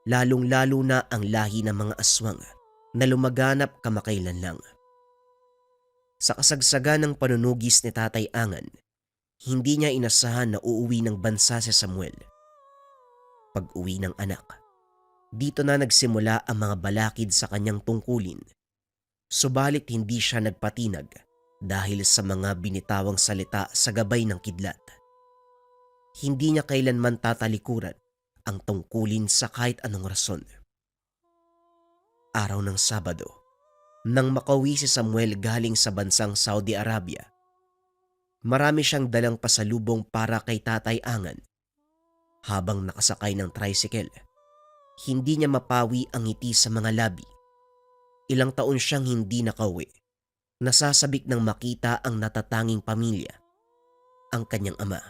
lalong-lalo na ang lahi ng mga aswang na lumaganap kamakailan lang. Sa kasagsagan ng panunugis ni Tatay Angan, hindi niya inasahan na uuwi ng bansa si Samuel. Pag-uwi ng anak, dito na nagsimula ang mga balakid sa kanyang tungkulin. Subalit hindi siya nagpatinag dahil sa mga binitawang salita sa gabay ng kidlat. Hindi niya kailanman tatalikuran ang tungkulin sa kahit anong rason. Araw ng Sabado, nang makauwi si Samuel galing sa bansang Saudi Arabia, marami siyang dalang pasalubong para kay Tatay Angan. Habang nakasakay ng tricycle, hindi niya mapawi ang ngiti sa mga labi. Ilang taon siyang hindi nakauwi, nasasabik ng makita ang natatanging pamilya, ang kanyang ama.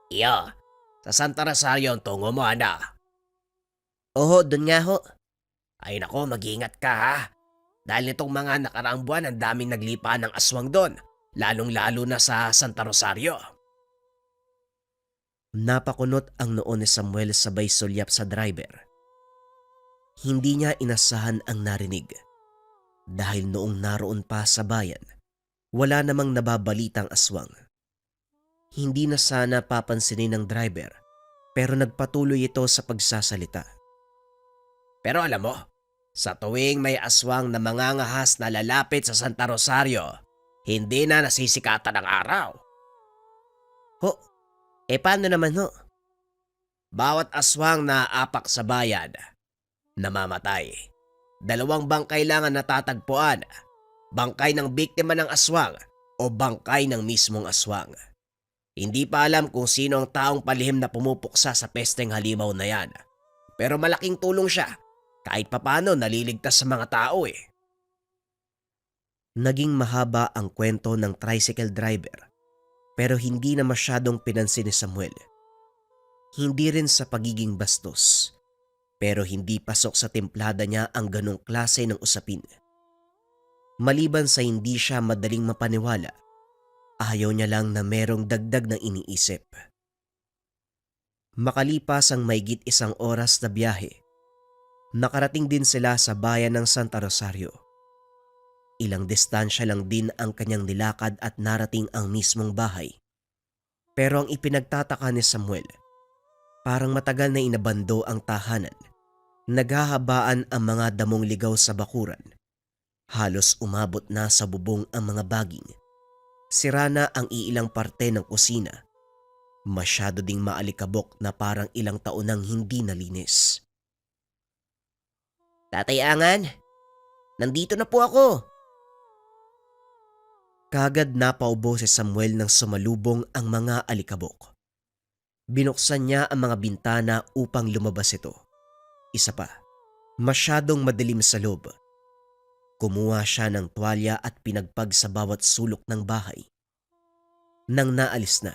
Iyo, sa Santa Rosario ang tungo mo, ana. Oho, doon nga ho. Ay nako, mag-ingat ka ha. Dahil nitong mga nakaraang buwan ang daming naglipa ng aswang doon, lalong-lalo na sa Santa Rosario. Napakunot ang noo ni Samuel sabay sulyap sa driver. Hindi niya inasahan ang narinig. Dahil noong naroon pa sa bayan, wala namang nababalitang aswang. Hindi na sana papansinin ng driver, pero nagpatuloy ito sa pagsasalita. Pero alam mo, sa tuwing may aswang na mangangahas na lalapit sa Santa Rosario, hindi na nasisikatan ng araw. Ho, paano naman ho? Bawat aswang na aapak sa bayan, namamatay. 2 bangkay lang ang natatagpuan, bangkay ng biktima ng aswang o bangkay ng mismong aswang. Hindi pa alam kung sino ang taong palihim na pumupuksa sa pesteng halimaw na yan. Pero malaking tulong siya, kahit papano naliligtas sa mga tao eh. Naging mahaba ang kwento ng tricycle driver, pero hindi na masyadong pinansin ni Samuel. Hindi rin sa pagiging bastos, pero hindi pasok sa templada niya ang ganong klase ng usapin. Maliban sa hindi siya madaling mapaniwala, ayaw niya lang na merong dagdag na iniisip. Makalipas ang maigit 1 oras na biyahe, nakarating din sila sa bayan ng Santa Rosario. Ilang distansya lang din ang kanyang nilakad at narating ang mismong bahay. Pero ang ipinagtataka ni Samuel, parang matagal na inabando ang tahanan. Naghahabaan ang mga damong ligaw sa bakuran. Halos umabot na sa bubong ang mga baging. Sira na ang iilang parte ng kusina. Masyado ding maalikabok na parang ilang taon nang hindi nalinis. Tatay Angan, nandito na po ako. Kagad napaubo si Samuel nang sumalubong ang mga alikabok. Binuksan niya ang mga bintana upang lumabas ito. Isa pa, masyadong madilim sa loob. Kumuha siya ng tuwalya at pinagpag sa bawat sulok ng bahay. Nang naalis na,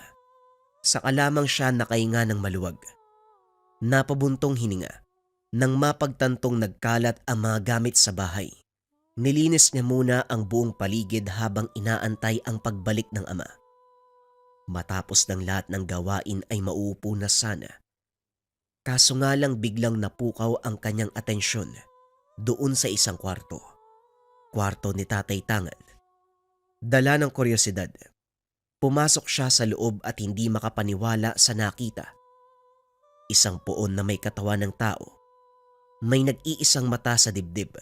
saka lamang siya nakahinga ng maluwag. Napabuntong hininga nang mapagtantong nagkalat ang mga gamit sa bahay. Nilinis niya muna ang buong paligid habang inaantay ang pagbalik ng ama. Matapos ng lahat ng gawain ay mauupo na sana. Kaso nga lang biglang napukaw ang kanyang atensyon doon sa isang kwarto. Kwarto ni Tatay Tangan. Dala ng kuryosidad, pumasok siya sa loob at hindi makapaniwala sa nakita. Isang puon na may katawan ng tao. May nag-iisang mata sa dibdib.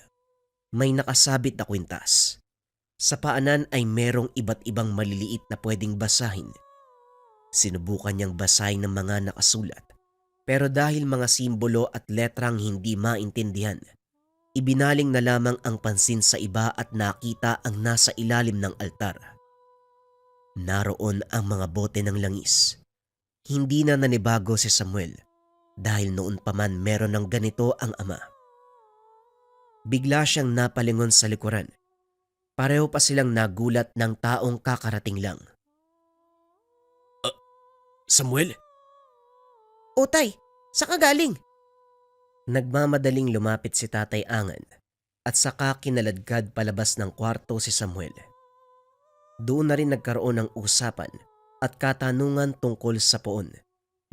May nakasabit na kwintas. Sa paanan ay merong iba't ibang maliliit na pwedeng basahin. Sinubukan niyang basahin ng mga nakasulat, pero dahil mga simbolo at letrang hindi maintindihan, ibinaling na lamang ang pansin sa iba at nakita ang nasa ilalim ng altar. Naroon ang mga bote ng langis. Hindi na nanibago si Samuel dahil noon pa man meron ng ganito ang ama. Bigla siyang napalingon sa likuran. Pareho pa silang nagulat ng taong kakarating lang. Samuel? "O tay, saan ka galing?" Nagmamadaling lumapit si Tatay Angan at saka kinaladkad palabas ng kwarto si Samuel. Doon na rin nagkaroon ng usapan at katanungan tungkol sa poon,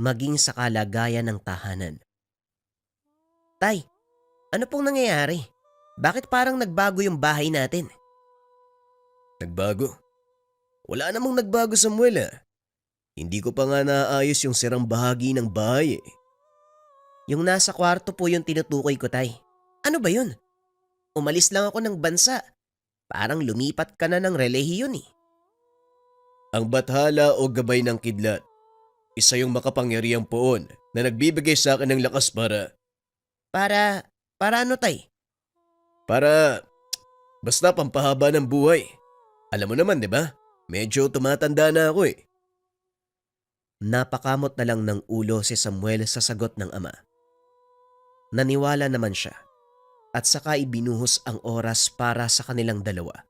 maging sa kalagayan ng tahanan. Tay, ano pong nangyayari? Bakit parang nagbago yung bahay natin? Nagbago? Wala namang nagbago, Samuel ah. Hindi ko pa nga naayos yung sirang bahagi ng bahay eh. Yung nasa kwarto po yung tinutukoy ko, Tay. Ano ba yun? Umalis lang ako ng bansa. Parang lumipat ka na ng relihiyon eh. Ang bathala o gabay ng kidlat, isa yung makapangyarihang poon na nagbibigay sa akin ng lakas Para ano, Tay? para basta pampahaba ng buhay. Alam mo naman, 'di ba? Medyo tumatanda na ako eh. Napakamot na lang ng ulo si Samuel sa sagot ng ama. Naniwala naman siya at saka ibinuhos ang oras para sa kanilang dalawa.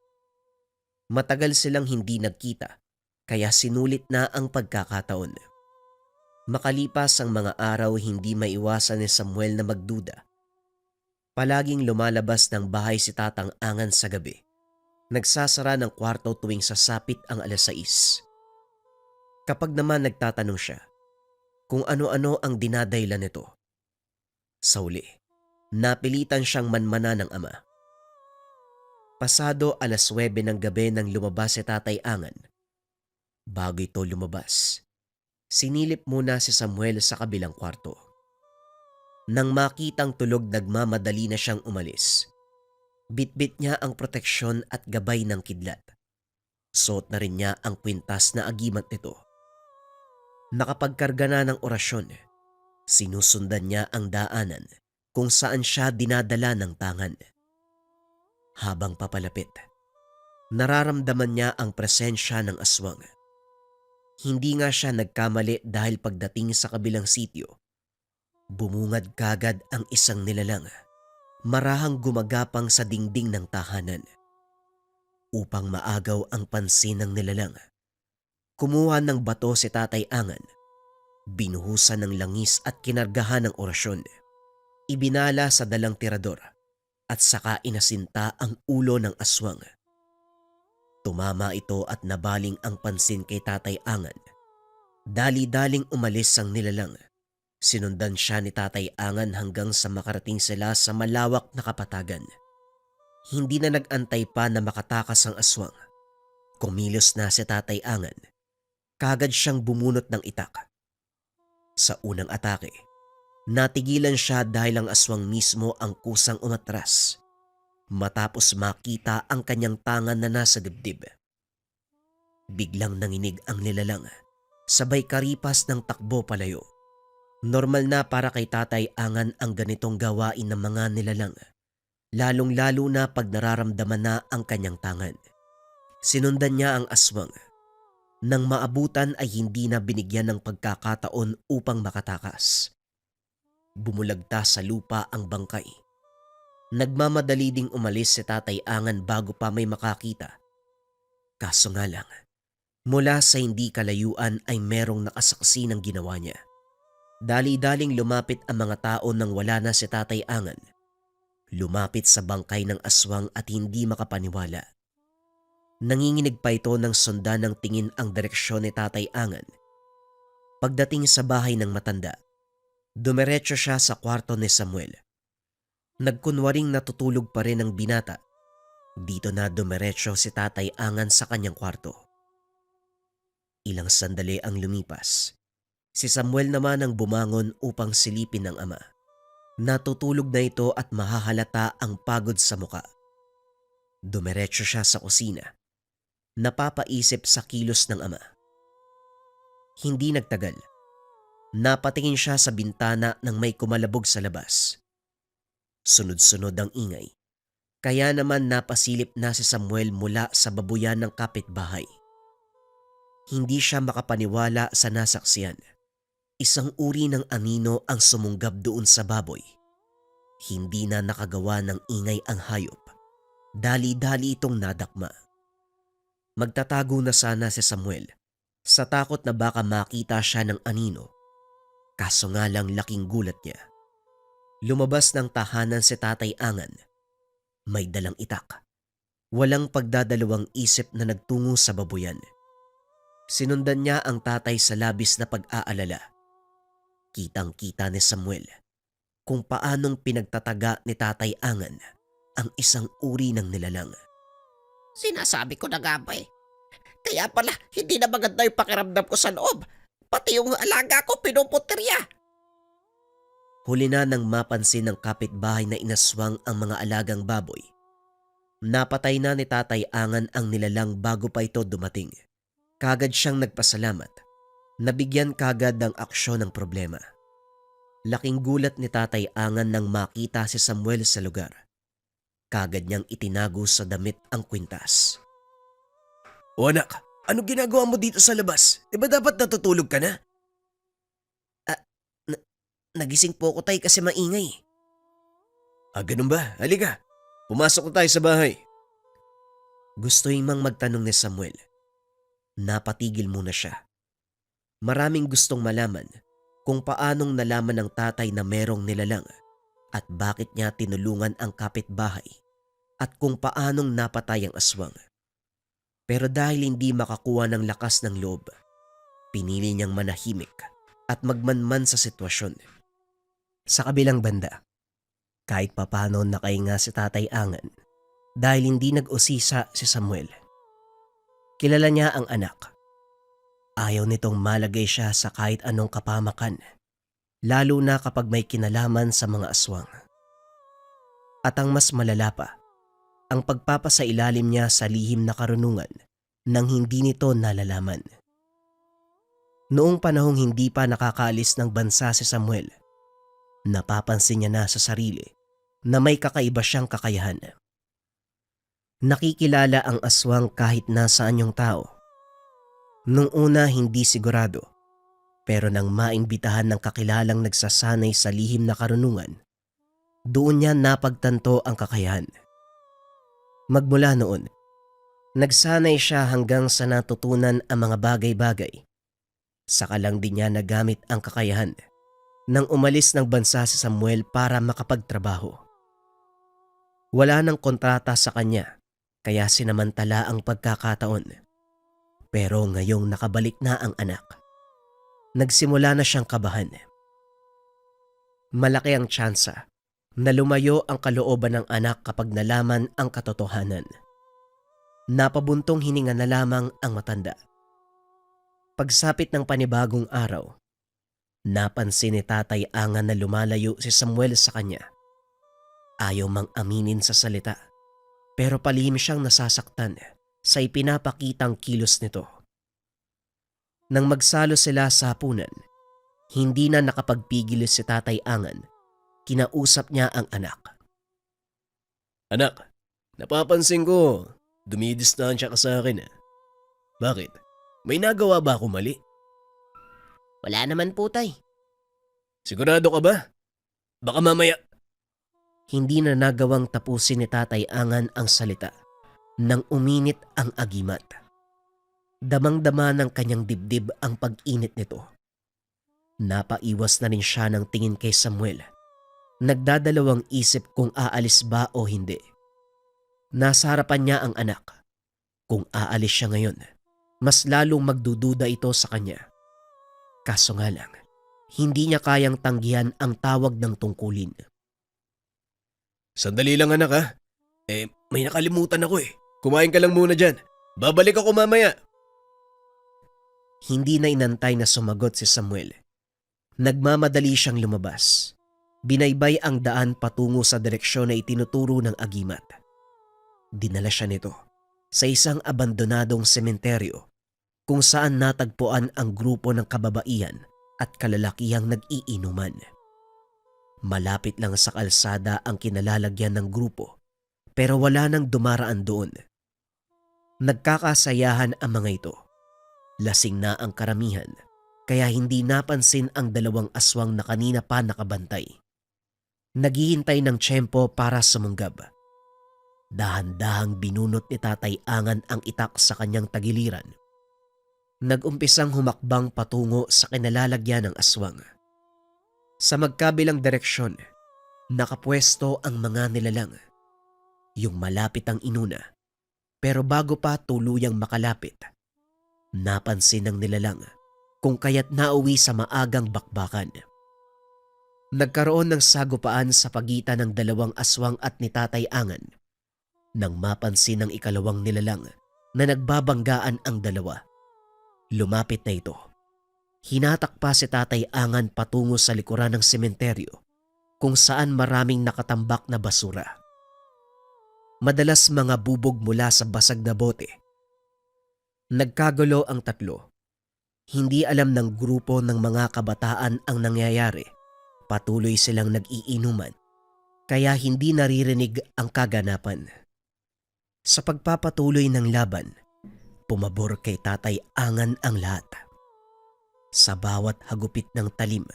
Matagal silang hindi nagkita kaya sinulit na ang pagkakataon. Makalipas ang mga araw, hindi maiwasan ni Samuel na magduda. Palaging lumalabas ng bahay si Tatang Angan sa gabi. Nagsasara ng kwarto tuwing sasapit ang 6:00. Kapag naman nagtatanong siya kung ano-ano ang dinadaylan nito, sa uli, napilitan siyang manmana ng ama. Pasado 9:00 ng gabi nang lumabas si Tatay Angan. Bago ito lumabas, sinilip muna si Samuel sa kabilang kwarto. Nang makitang tulog, nagmamadali na siyang umalis. Bitbit niya ang proteksyon at gabay ng kidlat. Suot na rin niya ang kwintas na agimat nito. Nakapagkarga na ng orasyon, sinusundan niya ang daanan kung saan siya dinadala ng tangan. Habang papalapit, nararamdaman niya ang presensya ng aswang. Hindi nga siya nagkamali dahil pagdating sa kabilang sityo, bumungad kagad ang isang nilalang, marahang gumagapang sa dingding ng tahanan. Upang maagaw ang pansin ng nilalang, kumuha ng bato si Tatay Angan, binuhusan ng langis at kinargahan ng orasyon. Ibinala sa dalang tirador at saka inasinta ang ulo ng aswang. Tumama ito at nabaling ang pansin kay Tatay Angan. Dali-daling umalis ang nilalang. Sinundan siya ni Tatay Angan hanggang sa makarating sila sa malawak na kapatagan. Hindi na nag-antay pa na makatakas ang aswang. Kumilos na si Tatay Angan. Kagad siyang bumunot ng itak. Sa unang atake, natigilan siya dahil ang aswang mismo ang kusang umatras. Matapos makita ang kanyang tangan na nasa dibdib. Biglang nanginig ang nilalang, sabay karipas ng takbo palayo. Normal na para kay Tatay Angan ang ganitong gawain ng mga nilalang, lalong-lalo na pag nararamdaman na ang kanyang tangan. Sinundan niya ang aswang. Nang maabutan ay hindi na binigyan ng pagkakataon upang makatakas. Bumulagta sa lupa ang bangkay. Nagmamadali ding umalis si Tatay Angan bago pa may makakita. Kaso nga lang, mula sa hindi kalayuan ay merong nakasaksi ng ginawa niya. Dali-daling lumapit ang mga tao nang wala na si Tatay Angan. Lumapit sa bangkay ng aswang at hindi makapaniwala. Nanginginig pa ito ng sundan ng tingin ang direksyon ni Tatay Angan. Pagdating sa bahay ng matanda, dumiretso siya sa kwarto ni Samuel. Nagkunwaring natutulog pa rin ang binata. Dito na dumiretso si Tatay Angan sa kanyang kwarto. Ilang sandali ang lumipas. Si Samuel naman ang bumangon upang silipin ng ama. Natutulog na ito at mahahalata ang pagod sa muka. Dumiretso siya sa kusina. Napapaisip sa kilos ng ama. Hindi nagtagal. Napatingin siya sa bintana nang may kumalabog sa labas. Sunod-sunod ang ingay. Kaya naman napasilip na si Samuel mula sa babuyan ng kapitbahay. Hindi siya makapaniwala sa nasaksiyan. Isang uri ng anino ang sumunggab doon sa baboy. Hindi na nakagawa ng ingay ang hayop. Dali-dali itong nadakma. Magtatago na sana si Samuel sa takot na baka makita siya ng anino. Kaso nga lang laking gulat niya. Lumabas ng tahanan si Tatay Angan. May dalang itak. Walang pagdadalawang isip na nagtungo sa babuyan. Sinundan niya ang tatay sa labis na pag-aalala. Kitang-kita ni Samuel kung paanong pinagtataga ni Tatay Angan ang isang uri ng nilalang. Sinasabi ko na nga ba eh. Kaya pala, hindi na maganda yung pakiramdam ko sa loob. Pati yung alaga ko pinuputirya. Huli na nang mapansin ng kapitbahay na inaswang ang mga alagang baboy. Napatay na ni Tatay Angan ang nilalang bago pa ito dumating. Kagad siyang nagpasalamat. Nabigyan kagad ng aksyon ng problema. Laking gulat ni Tatay Angan nang makita si Samuel sa lugar. Kagad niyang itinago sa damit ang kwintas. O anak, anong ginagawa mo dito sa labas? Di ba dapat natutulog ka na? Nagising po ako, tay, kasi maingay. Ganun ba? Halika, pumasok na tayo sa bahay. Gusto mang magtanong ni Samuel. Napatigil muna siya. Maraming gustong malaman kung paanong nalaman ng tatay na merong nilalang at bakit niya tinulungan ang kapitbahay at kung paanong napatay ang aswang. Pero dahil hindi makakuha ng lakas ng loob, pinili niyang manahimik at magmanman sa sitwasyon. Sa kabilang banda, kahit papano nakahinga si Tatay Angan dahil hindi nag-usisa si Samuel. Kilala niya ang anak. Ayaw nitong malagay siya sa kahit anong kapamakan, lalo na kapag may kinalaman sa mga aswang. At ang mas malala pa, ang pagpapasailalim niya sa lihim na karunungan nang hindi nito nalalaman. Noong panahong hindi pa nakakaalis ng bansa si Samuel, napapansin niya na sa sarili na may kakaiba siyang kakayahan. Nakikilala ang aswang kahit nasaan yung tao. Nung una hindi sigurado, pero nang maimbitahan ng kakilalang nagsasanay sa lihim na karunungan, doon niya napagtanto ang kakayahan. Magmula noon, nagsanay siya hanggang sa natutunan ang mga bagay-bagay. Saka lang din niya nagamit ang kakayahan nang umalis ng bansa si Samuel para makapagtrabaho. Wala nang kontrata sa kanya, kaya sinamantala ang pagkakataon. Pero ngayong nakabalik na ang anak, nagsimula na siyang kabahan. Malaki ang tsansa na lumayo ang kalooban ng anak kapag nalaman ang katotohanan. Napabuntong hininga na lamang ang matanda. Pagsapit ng panibagong araw, napansin ni Tatay Angan na lumalayo si Samuel sa kanya. Ayaw mang aminin sa salita, pero palihim siyang nasasaktan sa ipinapakitang kilos nito. Nang magsalo sila sa hapunan, hindi na nakapagpigil si Tatay Angan. Kinausap niya ang anak. Anak, napapansin ko, dumidistansya ka sa akin. Bakit? May nagawa ba ako mali? Wala naman po, tay. Sigurado ka ba? Baka mamaya... Hindi na nagawang tapusin ni Tatay Angan ang salita nang uminit ang agimat. Damang-dama ng kanyang dibdib ang pag-init nito. Napaiwas na rin siya ng tingin kay Samuel. Nagdadalawang isip kung aalis ba o hindi. Nasa harapan niya ang anak. Kung aalis siya ngayon, mas lalong magdududa ito sa kanya. Kaso nga lang, hindi niya kayang tanggihan ang tawag ng tungkulin. Sandali lang anak ha. May nakalimutan ako eh. Kumain ka lang muna dyan. Babalik ako mamaya. Hindi na inantay na sumagot si Samuel. Nagmamadali siyang lumabas. Binaybay ang daan patungo sa direksyon na itinuturo ng agimat. Dinala siya nito sa isang abandonadong sementeryo kung saan natagpuan ang grupo ng kababaihan at kalalakihang nag-iinuman. Malapit lang sa kalsada ang kinalalagyan ng grupo pero wala nang dumaraan doon. Nagkakasayahan ang mga ito. Lasing na ang karamihan kaya hindi napansin ang dalawang aswang na kanina pa nakabantay. Naghihintay ng tiyempo para sumunggab. Dahan-dahang binunot ni Tatay Angan ang itak sa kanyang tagiliran. Nag-umpisang humakbang patungo sa kinalalagyan ng aswang. Sa magkabilang direksyon, nakapwesto ang mga nilalang. Yung malapit ang inuna, pero bago pa tuluyang makalapit, napansin ng nilalang kung kaya't nauwi sa maagang bakbakan. Nagkaroon ng sagupaan sa pagitan ng dalawang aswang at ni Tatay Angan nang mapansin ng ikalawang nilalang na nagbabanggaan ang dalawa. Lumapit na ito. Hinatak pa si Tatay Angan patungo sa likuran ng sementeryo kung saan maraming nakatambak na basura. Madalas mga bubog mula sa basag na bote. Nagkagulo ang tatlo. Hindi alam ng grupo ng mga kabataan ang nangyayari. Patuloy silang nag-iinuman, kaya hindi naririnig ang kaganapan. Sa pagpapatuloy ng laban, pumabor kay Tatay Angan ang lahat. Sa bawat hagupit ng talim,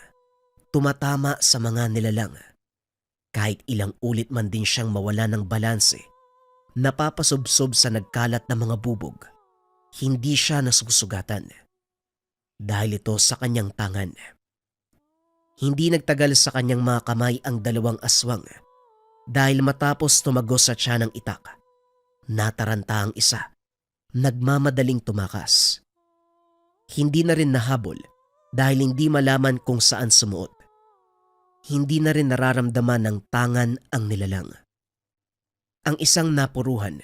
tumatama sa mga nilalang. Kahit ilang ulit man din siyang mawala ng balanse, napapasubsob sa nagkalat na mga bubog, hindi siya nasusugatan. Dahil ito sa kanyang tangan. Hindi nagtagal sa kanyang mga kamay ang dalawang aswang dahil matapos tumagos sa tiyan ng itak, nataranta ang isa, nagmamadaling tumakas. Hindi na rin nahabol dahil hindi malaman kung saan sumuot. Hindi na rin nararamdaman ng tangan ang nilalang. Ang isang napuruhan,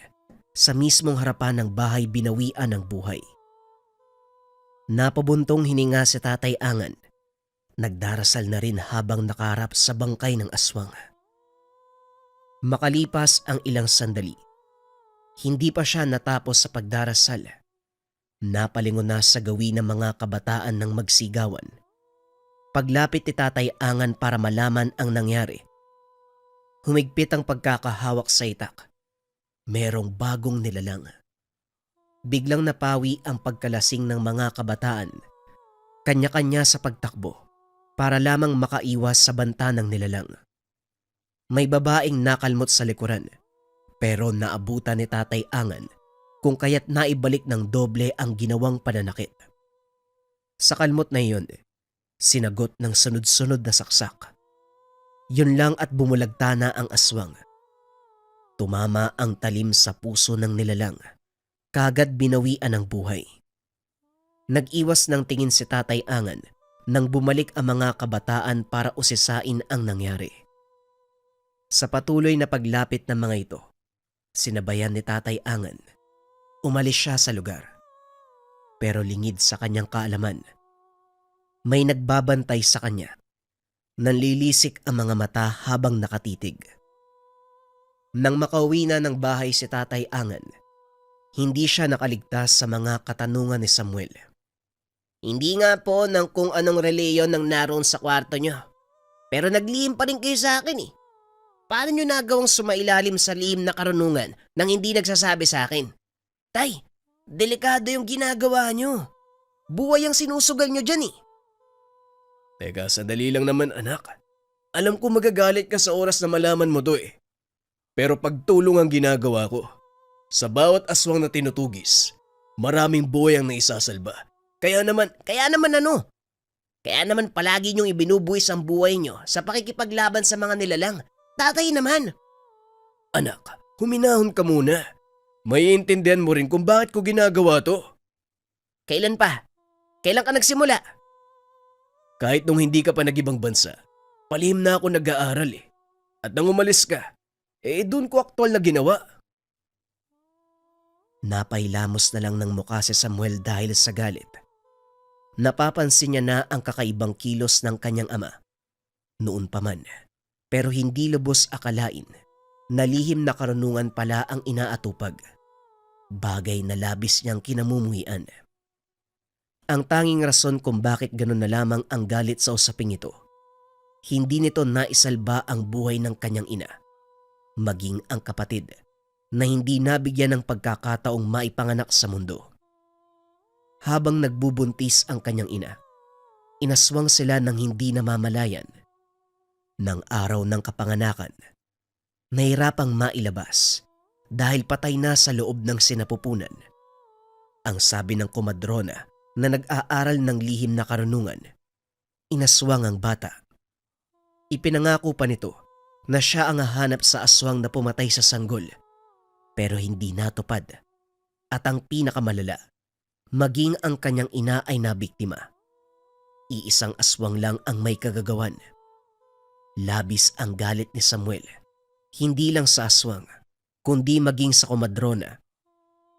sa mismong harapan ng bahay binawian ng buhay. Napabuntong hininga si Tatay Angan. Nagdarasal na rin habang nakaharap sa bangkay ng aswang. Makalipas ang ilang sandali, hindi pa siya natapos sa pagdarasal. Napalingon na sa gawin ng mga kabataan ng magsigawan. Paglapit ni Tatay Angan para malaman ang nangyari, humigpit ang pagkakahawak sa itak. Merong bagong nilalang. Biglang napawi ang pagkalasing ng mga kabataan, kanya-kanya sa pagtakbo, para lamang makaiwas sa banta ng nilalang. May babaeng nakalmot sa likuran, pero naabutan ni Tatay Angan kung kaya't naibalik ng doble ang ginawang pananakit. Sa kalmot na iyon, sinagot ng sunod-sunod na saksak. Yun lang at bumulagta na ang aswang. Tumama ang talim sa puso ng nilalang, kagad binawian ng buhay. Nag-iwas ng tingin si Tatay Angan nang bumalik ang mga kabataan para usisain ang nangyari. Sa patuloy na paglapit ng mga ito, sinabayan ni Tatay Angan. Umalis siya sa lugar. Pero lingid sa kanyang kaalaman, may nagbabantay sa kanya. Nanlilisik ang mga mata habang nakatitig. Nang makauwi na ng bahay si Tatay Angan, hindi siya nakaligtas sa mga katanungan ni Samuel. Hindi nga po ng kung anong reliyon ang naroon sa kwarto nyo. Pero naglihim pa rin kayo sa akin eh. Paano nyo nagawang sumailalim sa lihim na karunungan nang hindi nagsasabi sa akin? Tay, delikado yung ginagawa nyo. Buhay ang sinusugal nyo dyan eh. Teka, sandali lang naman anak. Alam ko magagalit ka sa oras na malaman mo to eh. Pero pagtulong ang ginagawa ko. Sa bawat aswang na tinutugis, maraming buhay ang naisasalba. Kaya naman ano? Kaya naman palagi nyong ibinubuwis ang buhay nyo sa pakikipaglaban sa mga nilalang. Tatay naman. Anak, huminahon ka muna. Maiintindihan mo rin kung bakit ko ginagawa to. Kailan pa? Kailan ka nagsimula? Kahit nung hindi ka pa nag-ibang bansa, palihim na ako nag-aaral eh. At nang umalis ka, doon ko aktwal na ginawa. Napailamos na lang ng mukha si Samuel dahil sa galit. Napapansin niya na ang kakaibang kilos ng kanyang ama. Noon pa man, pero hindi lubos akalain na lihim na karunungan pala ang inaatupag. Bagay na labis niyang kinamumuhian. Ang tanging rason kung bakit ganun na lamang ang galit sa usaping ito, hindi nito naisalba ang buhay ng kanyang ina, maging ang kapatid na hindi nabigyan ng pagkakataong maipanganak sa mundo. Habang nagbubuntis ang kanyang ina, inaswang sila ng hindi namamalayan. Nang araw ng kapanganakan, nahirapang mailabas dahil patay na sa loob ng sinapupunan. Ang sabi ng komadrona na nag-aaral ng lihim na karunungan, inaswang ang bata. Ipinangako pa nito na siya ang hahanap sa aswang na pumatay sa sanggol, pero hindi natupad. At ang pinakamalala, maging ang kanyang ina ay nabiktima. Iisang aswang lang ang may kagagawan. Labis ang galit ni Samuel, hindi lang sa aswang, kundi maging sa komadrona.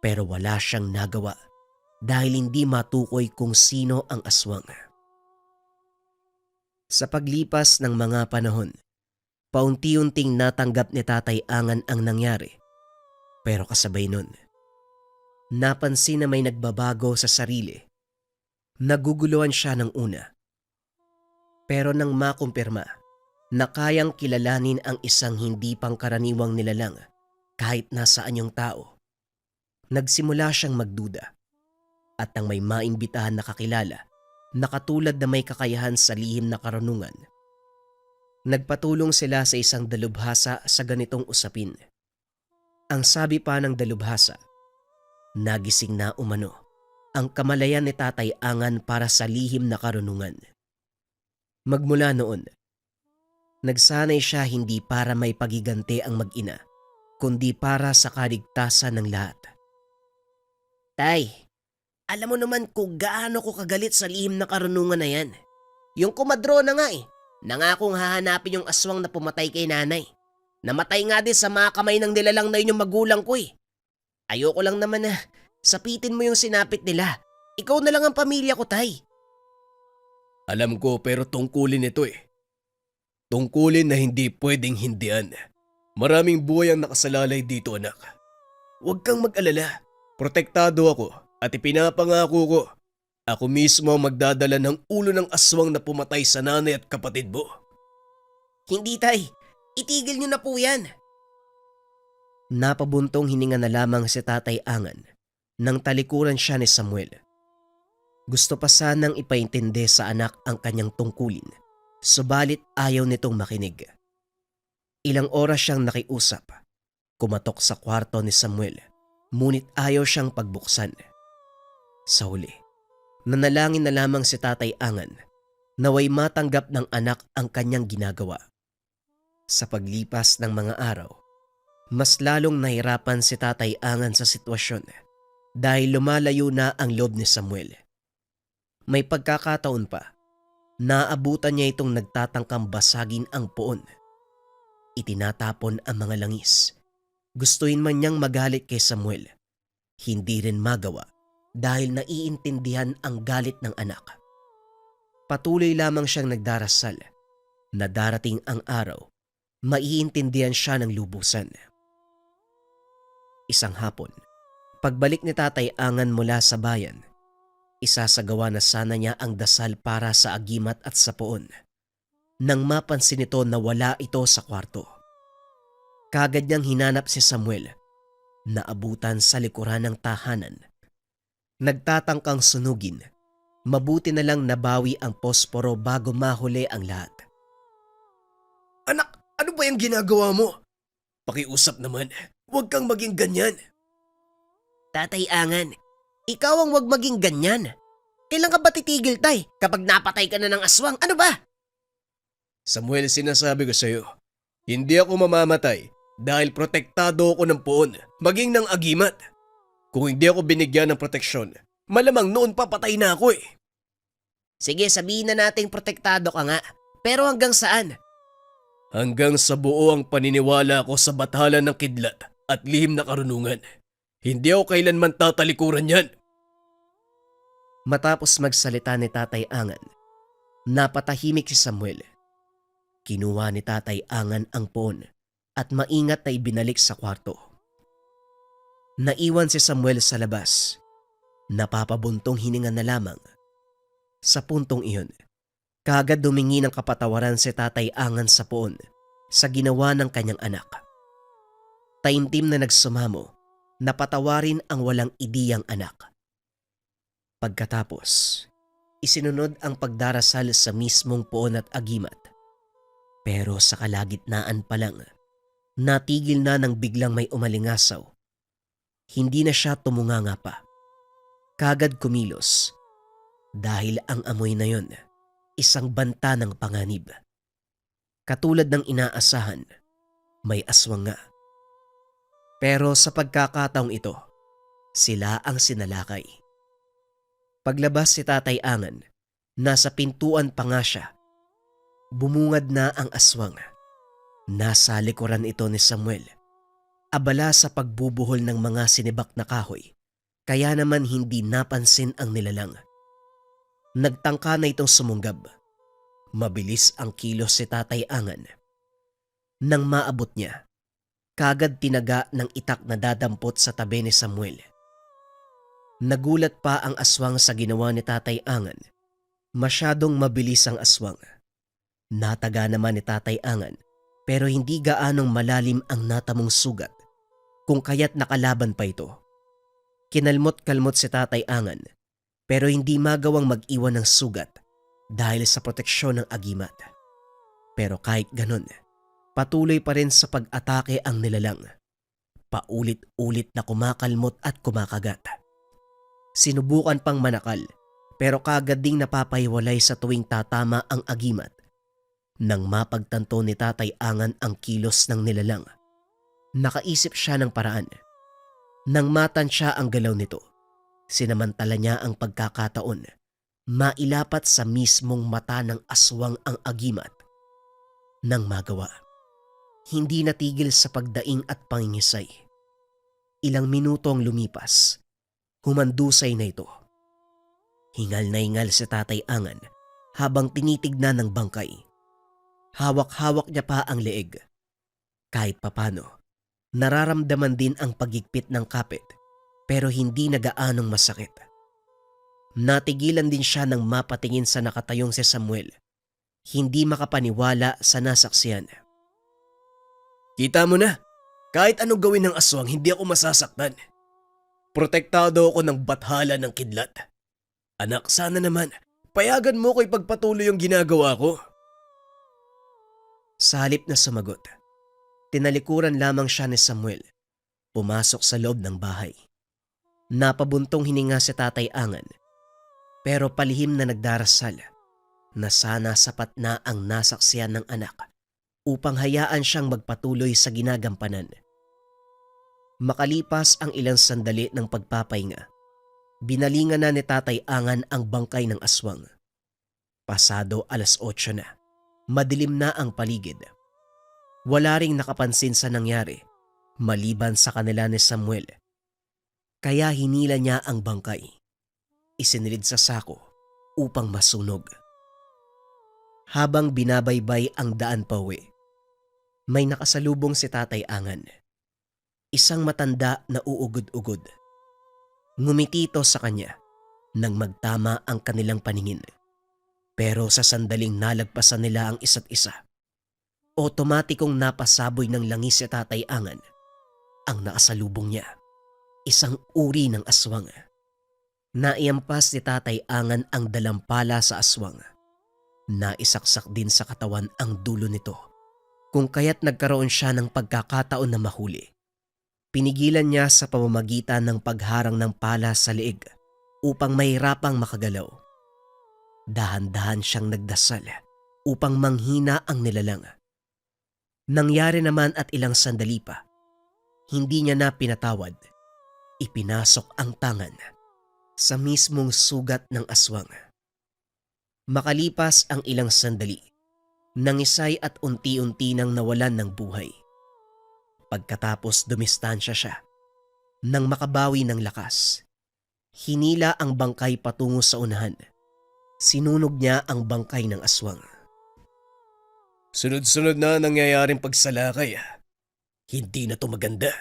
Pero wala siyang nagawa dahil hindi matukoy kung sino ang aswang. Sa paglipas ng mga panahon, paunti-unting natanggap ni Tatay Angan ang nangyari. Pero kasabay nun, napansin na may nagbabago sa sarili. Naguguluhan siya ng una. Pero nang makumpirma na kayang kilalanin ang isang hindi pangkaraniwang nilalang kahit nasaan yung tao, nagsimula siyang magduda. At nang may maimbitahan na kakilala na katulad na may kakayahan sa lihim na karunungan, nagpatulong sila sa isang dalubhasa sa ganitong usapin. Ang sabi pa ng dalubhasa, nagising na umano ang kamalayan ni Tatay Angan para sa lihim na karunungan. Magmula noon, nagsanay siya hindi para may pagigante ang mag-ina, kundi para sa kaligtasan ng lahat. Tay, alam mo naman kung gaano ko kagalit sa lihim na karunungan na yan. Yung komadrona nga nangakong hahanapin yung aswang na pumatay kay nanay. Namatay nga din sa mga kamay ng nilalang na yun yung magulang ko Ayoko lang naman na sapitin mo yung sinapit nila. Ikaw na lang ang pamilya ko, tay. Alam ko pero tungkulin ito Tungkulin na hindi pwedeng hindian. Maraming buhay ang nakasalalay dito, anak. Huwag kang mag-alala. Protektado ako at ipinapangako ko. Ako mismo ang magdadala ng ulo ng aswang na pumatay sa nanay at kapatid mo. Hindi, tay. Itigil niyo na po yan. Napabuntong hininga na lamang si Tatay Angan nang talikuran siya ni Samuel. Gusto pa sanang ipaintindi sa anak ang kanyang tungkulin, subalit ayaw nitong makinig. Ilang oras siyang nakiusap, kumatok sa kwarto ni Samuel, ngunit ayaw siyang pagbuksan. Sa huli, nanalangin na lamang si Tatay Angan naway matanggap ng anak ang kanyang ginagawa. Sa paglipas ng mga araw, mas lalong nahirapan si Tatay Angan sa sitwasyon dahil lumalayo na ang loob ni Samuel. May pagkakataon pa, naabutan niya itong nagtatangkang basagin ang poon. Itinatapon ang mga langis. Gustuin man niyang magalit kay Samuel, hindi rin magawa dahil naiintindihan ang galit ng anak. Patuloy lamang siyang nagdarasal na darating ang araw, maiintindihan siya ng lubusan. Isang hapon, pagbalik ni Tatay Angan mula sa bayan, isasagawa na sana niya ang dasal para sa agimat at sa poon. Nang mapansin nito na wala ito sa kwarto, kagad niyang hinanap si Samuel, naabutan sa likuran ng tahanan. Nagtatangkang sunugin, mabuti na lang nabawi ang posporo bago mahuli ang lahat. Anak, ano ba yung ginagawa mo? Pakiusap naman, huwag kang maging ganyan. Tatay Angan, ikaw ang wag maging ganyan. Kailan ka ba titigil, tay? Kapag napatay ka na ng aswang, ano ba? Samuel, sinasabi ko sa'yo, hindi ako mamamatay dahil protektado ako ng poon, maging ng agimat. Kung hindi ako binigyan ng proteksyon, malamang noon papatay na ako Sige, sabihin na nating protektado ka nga. Pero hanggang saan? Hanggang sa buo ang paniniwala ko sa batalan ng kidlat at lihim na karunungan. Hindi ako kailanman tatalikuran yan. Matapos magsalita ni Tatay Angan, napatahimik si Samuel. Kinuha ni Tatay Angan ang poon at maingat na ibinalik sa kwarto. Naiwan si Samuel sa labas. Napapabuntong hininga na lamang. Sa puntong iyon, kagad dumingi ng kapatawaran si Tatay Angan sa poon sa ginawa ng kanyang anak. Taimtim na nagsumamo, napatawarin ang walang ideyang anak. Pagkatapos, isinunod ang pagdarasal sa mismong poon at agimat. Pero sa kalagitnaan pa lang, natigil na nang biglang may umalingasaw. Hindi na siya tumunganga pa. Kagad kumilos dahil ang amoy na yon, isang banta ng panganib. Katulad ng inaasahan, may aswang nga. Pero sa pagkakataong ito, sila ang sinalakay. Paglabas si Tatay Angan, nasa pintuan pa nga siya. Bumungad na ang aswang. Nasa likuran ito ni Samuel. Abala sa pagbubuhol ng mga sinibak na kahoy, kaya naman hindi napansin ang nilalang. Nagtangka na itong sumunggab. Mabilis ang kilos si Tatay Angan. Nang maabot niya, kagad tinaga ng itak na dadampot sa tabi ni Samuel. Nagulat pa ang aswang sa ginawa ni Tatay Angan. Masyadong mabilis ang aswang. Nataga naman ni Tatay Angan pero hindi gaanong malalim ang natamong sugat kung kaya't nakalaban pa ito. Kinalmot-kalmot si Tatay Angan pero hindi magawang mag-iwan ng sugat dahil sa proteksyon ng agimat. Pero kahit ganun, patuloy pa rin sa pag-atake ang nilalang. Paulit-ulit na kumakalmot at kumakagat. Sinubukan pang manakal pero kagad ding napapahiwalay sa tuwing tatama ang agimat. Nang mapagtanto ni Tatay Angan ang kilos ng nilalang, nakaisip siya ng paraan. Nang matansya ang galaw nito, sinamantala niya ang pagkakataon. Mailapat sa mismong mata ng aswang ang agimat. Nang magawa, hindi natigil sa pagdaing at pangingisay. Ilang minuto ang lumipas, humandusay na ito. Hingal na hingal si Tatay Angan habang tinitignan ng bangkay. Hawak-hawak niya pa ang leeg. Kahit papano, nararamdaman din ang pagigpit ng kapit pero hindi na gaanong masakit. Natigilan din siya nang mapatingin sa nakatayong si Samuel. Hindi makapaniwala sa nasaksiyan. Kita mo na, kahit anong gawin ng aswang hindi ako masasaktan. Protektado ako ng bathala ng kidlat. Anak, sana naman, payagan mo ko ipagpatuloy yung ginagawa ko. Sa halip na sumagot, tinalikuran lamang siya ni Samuel. Pumasok sa loob ng bahay. Napabuntong hininga si Tatay Angan, pero palihim na nagdarasal na sana sapat na ang nasaksiyan ng anak upang hayaan siyang magpatuloy sa ginagampanan. Makalipas ang ilang sandali ng pagpapahinga, binalingan na ni Tatay Angan ang bangkay ng aswang. Pasado 8:00 na. Madilim na ang paligid. Wala ring nakapansin sa nangyari maliban sa kanila ni Samuel. Kaya hinila niya ang bangkay. Isinilid sa sako upang masunog. Habang binabaybay ang daan pauwi, may nakasalubong si Tatay Angan. Isang matanda na uugod-ugod. Ngumiti ito sa kanya nang magtama ang kanilang paningin. Pero sa sandaling nalagpasan nila ang isa't isa, otomatikong napasaboy ng langis si Tatay Angan. Ang nakasalubong niya, isang uri ng aswang. Naiampas ni Tatay Angan ang dalampala sa aswang. Naisaksak din sa katawan ang dulo nito, kung kaya't nagkaroon siya ng pagkakataon na mahuli. Pinigilan niya sa pamamagitan ng pagharang ng pala sa leeg upang mahirapang makagalaw. Dahan-dahan siyang nagdasal upang manghina ang nilalang. Nangyari naman at ilang sandali pa, hindi niya na pinatawad. Ipinasok ang tangan sa mismong sugat ng aswang. Makalipas ang ilang sandali, nangisay at unti-unti nang nawalan ng buhay. Pagkatapos dumistansya siya, nang makabawi ng lakas, hinila ang bangkay patungo sa unahan. Sinunog niya ang bangkay ng aswang. Sunod-sunod na nangyayaring pagsalakay. Hindi na to maganda.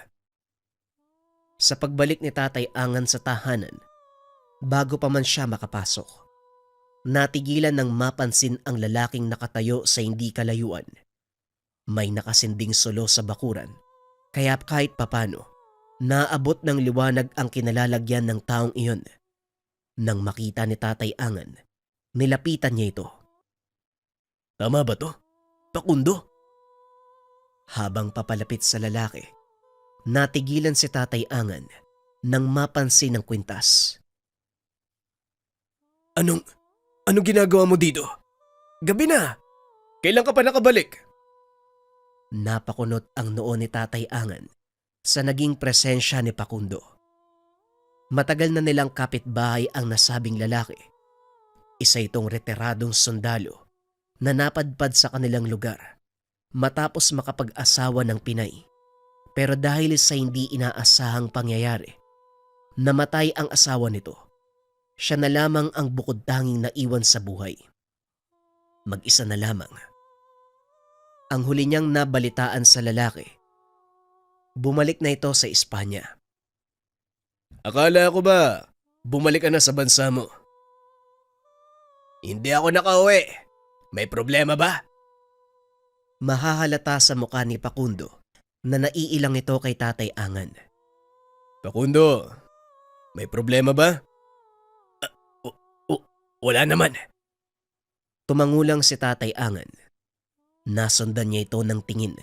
Sa pagbalik ni Tatay Angan sa tahanan, bago pa man siya makapasok, natigilan ng mapansin ang lalaking nakatayo sa hindi kalayuan. May nakasinding sulo sa bakuran, kaya kahit papano, naabot ng liwanag ang kinalalagyan ng taong iyon. Nang makita ni Tatay Angan, nilapitan niya ito. Tama ba to? Pakundo? Habang papalapit sa lalaki, natigilan si Tatay Angan nang mapansin ang kwintas. Anong ginagawa mo dito? Gabi na. Kailan ka pa nakabalik? Napakunot ang noo ni Tatay Angan sa naging presensya ni Pakundo. Matagal na nilang kapitbahay ang nasabing lalaki. Isa itong retiradong sundalo na napadpad sa kanilang lugar matapos makapag-asawa ng Pinay. Pero dahil sa hindi inaasahang pangyayari, namatay ang asawa nito. Siya na lamang ang bukod tanging naiwan sa buhay. Mag-isa na lamang. Ang huli niyang nabalitaan sa lalaki, bumalik na ito sa Espanya. Akala ko ba bumalik ka na sa bansa mo? Hindi ako nakauwi. May problema ba? Mahahalata sa mukha ni Facundo na naiilang ito kay Tatay Angan. Facundo, may problema ba? Wala naman. Tumangulang si Tatay Angan. Nasundan niya ito ng tingin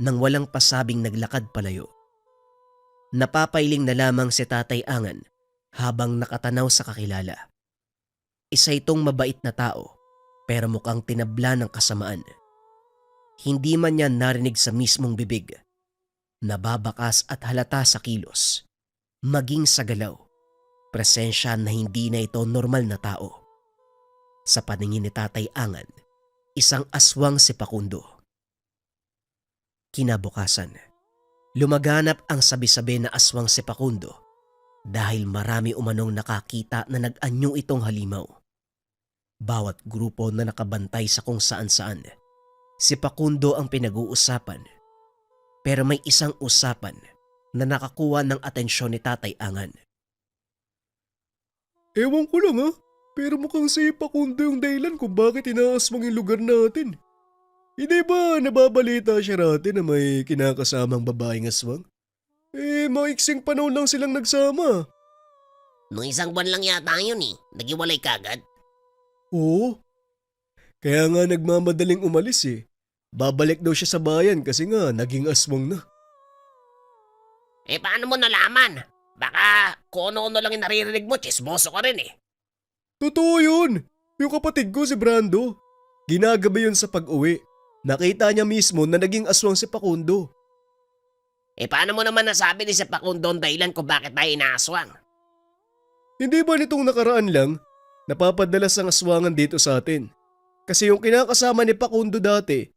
nang walang pasabing naglakad palayo. Napapailing na lamang si Tatay Angan habang nakatanaw sa kakilala. Isa itong mabait na tao pero mukhang tinabla ng kasamaan. Hindi man niya narinig sa mismong bibig. Nababakas at halata sa kilos, maging sa galaw, presensya na hindi na ito normal na tao. Sa paningin ni Tatay Angan, isang aswang si Facundo. Kinabukasan, lumaganap ang sabi-sabi na aswang si Facundo dahil marami umanong nakakita na nag-anyo itong halimaw. Bawat grupo na nakabantay sa kung saan-saan, si Facundo ang pinag-uusapan. Pero may isang usapan na nakakuha ng atensyon ni Tatay Angan. Ewan ko lang pero mukhang si Facundo yung dahilan kung bakit inaaswang yung lugar natin. Hindi ba nababalita siya rati na may kinakasamang babaeng aswang? Maiksing panahon lang silang nagsama. Nung isang buwan lang yata yun Nagiwalay kagad. Oo. Kaya nga nagmamadaling umalis Babalik daw siya sa bayan kasi nga naging aswang na. Paano mo nalaman? Baka kung ano-ano lang yung naririnig mo, chismoso ka rin Totoo yun. Yung kapatid ko si Brando. Ginagabi yun sa pag-uwi. Nakita niya mismo na naging aswang si Facundo. Paano mo naman nasabi ni si Facundo ang dahilan kung bakit tayo inaaswang? Hindi ba nitong nakaraan lang, napapadalas ang aswangan dito sa atin? Kasi yung kinakasama ni Facundo dati,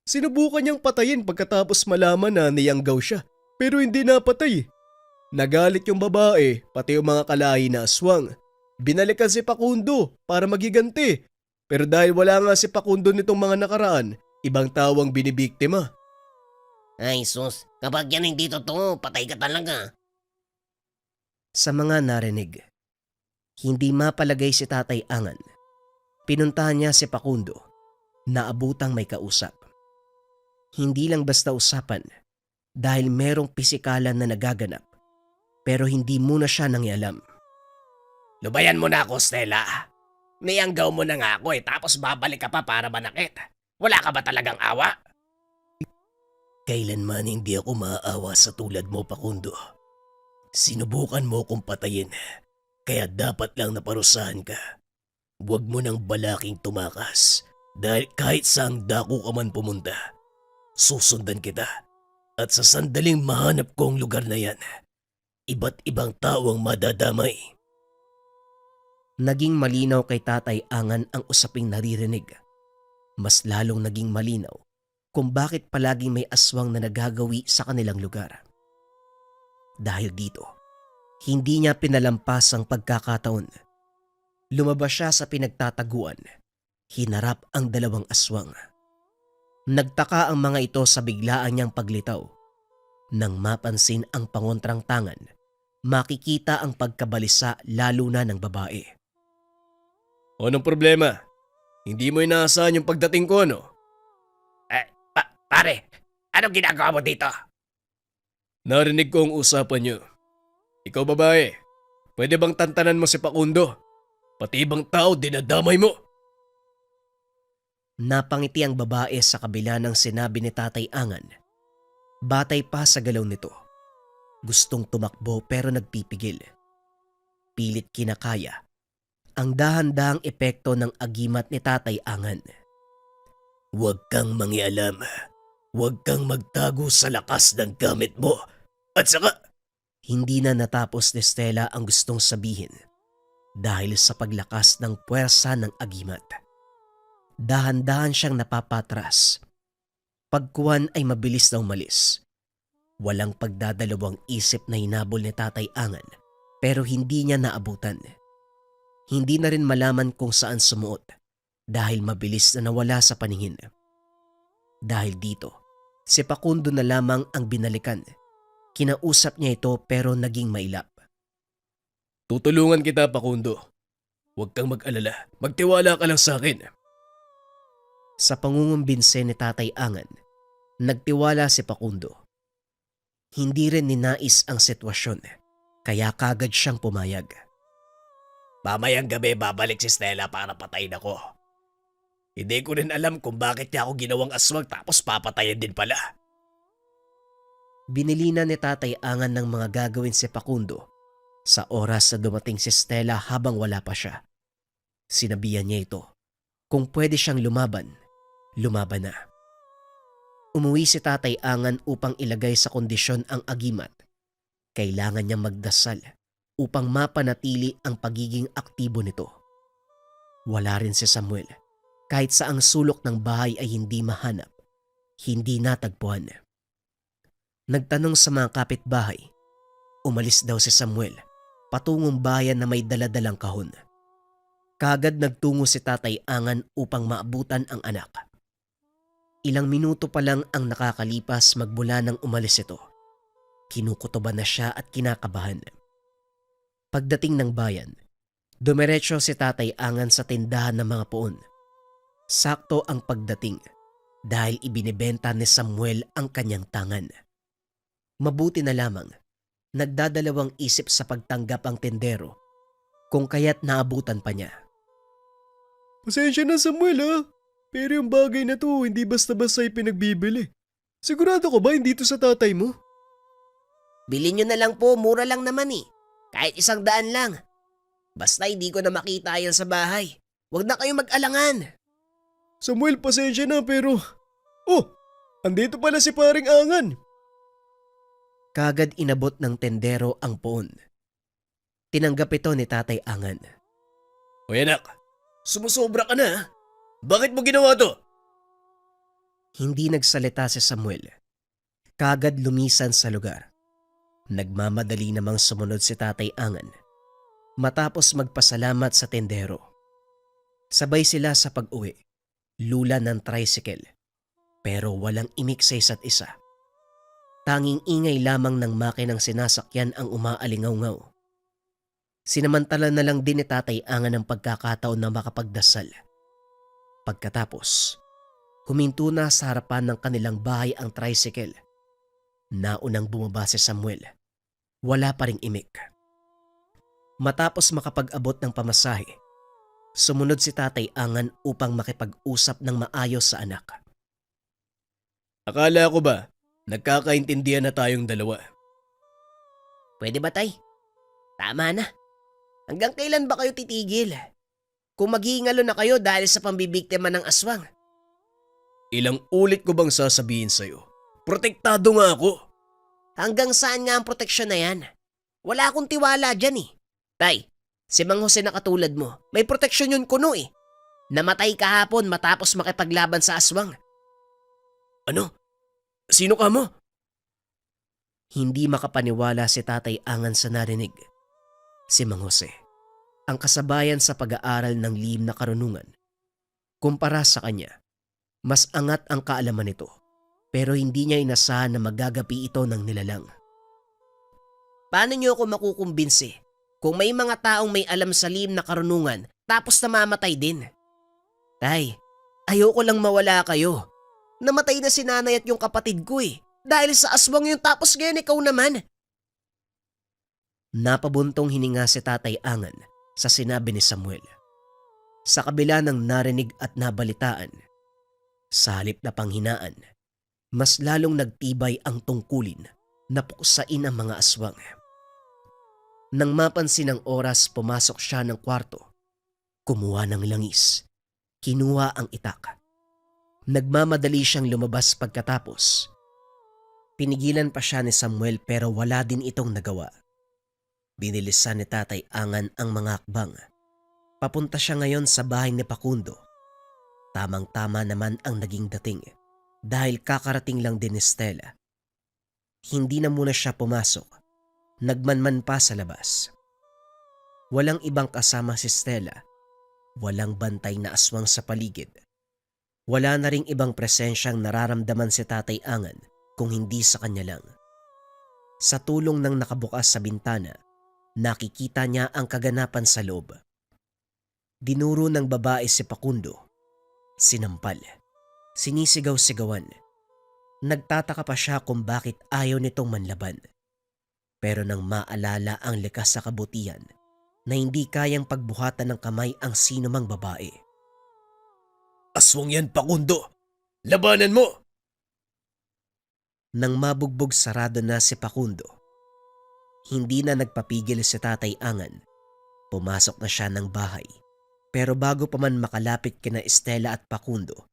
sinubukan niyang patayin pagkatapos malaman na niyanggaw siya, pero hindi napatay. Nagalit yung babae, pati yung mga kalahi na aswang. Binalikan si Facundo para magiganti. Pero dahil wala nga si Facundo nitong mga nakaraan, ibang tawang binibiktima. Ay sus, kapag yan hindi totoo, patay ka talaga. Sa mga narinig, hindi mapalagay si Tatay Angan. Pinuntahan niya si Facundo, naabutang may kausap. Hindi lang basta usapan dahil merong pisikalan na nagaganap pero hindi muna siya nangialam. Lubayan mo na ako, Stella. Niyanggaw mo na nga ako tapos babalik ka pa para manakit. Wala ka ba talagang awa? Kailanman hindi ako maaawa sa tulad mo, Facundo. Sinubukan mo kong patayin, kaya dapat lang naparusahan ka. Huwag mo nang balaking tumakas dahil kahit saang dako ka man pumunta, susundan kita. At sa sandaling mahanap ko ang lugar na yan, iba't ibang tao ang madadamay. Naging malinaw kay Tatay Angan ang usaping naririnig. Mas lalong naging malinaw kung bakit palaging may aswang na nagagawi sa kanilang lugar. Dahil dito, hindi niya pinalampas ang pagkakataon. Lumabas siya sa pinagtataguan. Hinarap ang dalawang aswang. Nagtaka ang mga ito sa biglaan niyang paglitaw. Nang mapansin ang pangontrang tangan, makikita ang pagkabalisa lalo na ng babae. Anong problema? Hindi mo inaasahan yung pagdating ko, no? Pare, anong ginagawa mo dito? Narinig ko ang usapan niyo. Ikaw babae, pwede bang tantanan mo si Facundo? Pati ibang tao dinadamay mo. Napangiti ang babae sa kabila ng sinabi ni Tatay Angan. Batay pa sa galaw nito. Gustong tumakbo pero nagpipigil. Pilit kinakaya ang dahan-dahang epekto ng agimat ni Tatay Angan. Huwag kang mangialam. Huwag kang magtago sa lakas ng gamit mo. At saka, Hindi na natapos ni Stella ang gustong sabihin dahil sa paglakas ng puwersa ng agimat. Dahan-dahan siyang napapatras. Pagkuwan ay mabilis na umalis. Walang pagdadalawang isip na hinabol ni Tatay Angan pero hindi niya naabutan. Hindi na rin malaman kung saan sumuot dahil mabilis na nawala sa paningin. Dahil dito, si Facundo na lamang ang binalikan. Kinausap niya ito pero naging mailap. Tutulungan kita, Facundo. Huwag kang mag-alala. Magtiwala ka lang sa akin. Sa pangungumbinse ni Tatay Angan, nagtiwala si Facundo. Hindi rin ninais ang sitwasyon, kaya kagad siyang pumayag. Mamayang gabi babalik si Stella para patayin ako. Hindi ko rin alam kung bakit niya ako ginawang aswang tapos papatayin din pala. Binilina ni Tatay Angan ng mga gagawin si Facundo sa oras na dumating si Stella habang wala pa siya. Sinabihan niya ito, kung pwede siyang lumaban, lumaban na. Umuwi si Tatay Angan upang ilagay sa kondisyon ang agimat. Kailangan niyang magdasal upang mapanatili ang pagiging aktibo nito. Wala rin si Samuel. Kahit sa ang sulok ng bahay ay hindi mahanap, hindi natagpuan. Nagtanong sa mga kapitbahay, umalis daw si Samuel patungong bayan na may daladalang kahon. Kagad nagtungo si Tatay Angan upang maabutan ang anak. Ilang minuto pa lang ang nakakalipas magmula nang umalis ito. Kinukutoban na siya at kinakabahan. Pagdating ng bayan, dumiretso si Tatay Angan sa tindahan ng mga puon. Sakto ang pagdating dahil ibinibenta ni Samuel ang kanyang tangan. Mabuti na lamang, nagdadalawang isip sa pagtanggap ang tendero kung kaya't naabutan pa niya. Pasensya na, Samuel, ha? Pero yung bagay na to, hindi basta-basta ipinagbibili. Sigurado ka ba hindi to sa tatay mo? Bilhin nyo na lang po, mura lang naman eh. Kahit 100 lang. Basta hindi ko na makita yan sa bahay. Huwag na kayong mag-alangan. Samuel, pasensya na pero... Oh, andito pala si paring Angan. Kagad inabot ng tendero ang puon. Tinanggap ito ni Tatay Angan. Hoy anak, sumusobra ka na ha? Bakit mo ginawa to? Hindi nagsalita si Samuel. Kagad lumisan sa lugar. Nagmamadali namang sumunod si Tatay Angan matapos magpasalamat sa tendero. Sabay sila sa pag-uwi, lula ng tricycle, pero walang imik sa isa't isa. Tanging ingay lamang ng makinang sinasakyan ang umaalingaw-ngaw. Sinamantala na lang din ni Tatay Angan ang pagkakataon na makapagdasal. Pagkatapos, huminto na sa harapan ng kanilang bahay ang tricycle. Naunang bumaba si Samuel. Wala pa ring imik. Matapos makapag-abot ng pamasahe, sumunod si Tatay Angan upang makipag-usap ng maayos sa anak. Akala ko ba, nagkakaintindihan na tayong dalawa? Pwede ba tay? Tama na. Hanggang kailan ba kayo titigil? Kung maghihingalo na kayo dahil sa pambibiktima ng aswang. Ilang ulit ko bang sasabihin sa'yo? Protektado nga ako. Hanggang saan nga ang proteksyon na yan? Wala akong tiwala dyan eh. Tay, si Mang Jose na katulad mo, may proteksyon yun kuno eh. Namatay kahapon matapos makipaglaban sa aswang. Ano? Sino ka mo? Hindi makapaniwala si Tatay Angan sa narinig. Si Mang Jose, ang kasabayan sa pag-aaral ng lihim na karunungan. Kumpara sa kanya, mas angat ang kaalaman nito pero hindi niya inasahan na magagapi ito ng nilalang. Paano niyo ako makukumbinsi kung may mga taong may alam sa lihim na karunungan tapos namamatay din? Tay, ayoko lang mawala kayo. Namatay na si nanay at yung kapatid ko eh. Dahil sa aswang yung tapos ngayon ikaw naman. Napabuntong hininga si Tatay Angan sa sinabi ni Samuel. Sa kabila ng narinig at nabalitaan, sa halip na panghinaan, mas lalong nagtibay ang tungkulin na puksain ang mga aswang. Nang mapansin ng oras, pumasok siya ng kwarto. Kumuha ng langis. Kinuha ang itak. Nagmamadali siyang lumabas pagkatapos. Pinigilan pa siya ni Samuel pero wala din itong nagawa. Binilisan ni Tatay Angan ang mga akbang. Papunta siya ngayon sa bahay ni Facundo. Tamang-tama naman ang naging dating dahil kakarating lang din ni Stella. Hindi na muna siya pumasok. Nagmanman pa sa labas. Walang ibang kasama si Stella. Walang bantay na aswang sa paligid. Wala na ring ibang presensyang nararamdaman si Tatay Angan kung hindi sa kanya lang. Sa tulong ng nakabukas sa bintana, nakikita niya ang kaganapan sa loob. Dinuro ng babae si Pakundo. Sinampal. Sinisigaw-sigawan. Nagtataka pa siya kung bakit ayaw nitong manlaban. Pero nang maalala ang likas sa kabutihan na hindi kayang pagbuhatan ng kamay ang sinumang babae. Aswang yan, Pakundo! Labanan mo! Nang mabugbog sarado na si Pakundo, hindi na nagpapigil si Tatay Angan. Pumasok na siya ng bahay. Pero bago pa man makalapit kina Stella at Pakundo,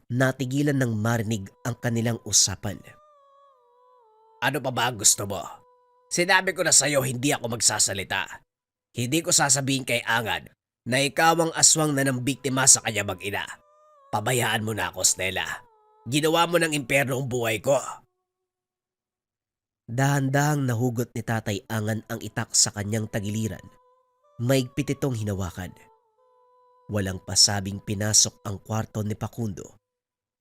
natigilan ng marinig ang kanilang usapan. Ano pa ba ang gusto mo? Sinabi ko na sa'yo hindi ako magsasalita. Hindi ko sasabihin kay Angan na ikaw ang aswang na nambiktima sa kanya mag-ina. Pabayaan mo na ako, Stella. Ginawa mo ng impyerno ang buhay ko. Dahan-dahang nahugot ni Tatay Angan ang itak sa kanyang tagiliran. Maigpit itong hinawakan. Walang pasabing pinasok ang kwarto ni Pakundo.